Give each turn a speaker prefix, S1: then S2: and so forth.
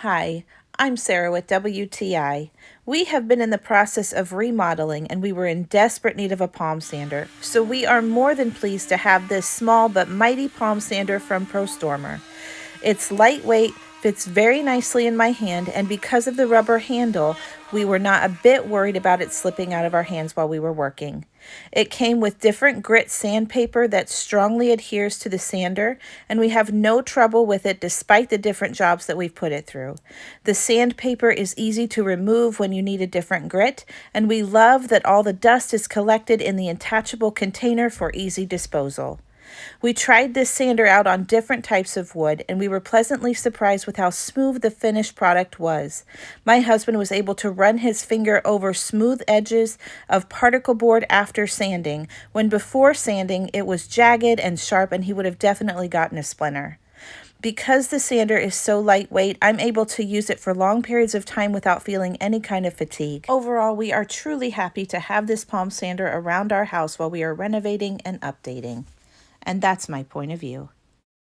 S1: Hi, I'm Sarah with WTI. We have been in the process of remodeling and we were in desperate need of a palm sander, so we are more than pleased to have this small but mighty palm sander from Prostormer. It's lightweight, fits very nicely in my hand, and because of the rubber handle, we were not a bit worried about it slipping out of our hands while we were working. It came with different grit sandpaper that strongly adheres to the sander, and we have no trouble with it despite the different jobs that we've put it through. The sandpaper is easy to remove when you need a different grit, and we love that all the dust is collected in the attachable container for easy disposal. We tried this sander out on different types of wood, and we were pleasantly surprised with how smooth the finished product was. My husband was able to run his finger over smooth edges of particle board after sanding, when before sanding it was jagged and sharp and he would have definitely gotten a splinter. Because the sander is so lightweight, I'm able to use it for long periods of time without feeling any kind of fatigue. Overall, we are truly happy to have this palm sander around our house while we are renovating and updating. And that's my point of view.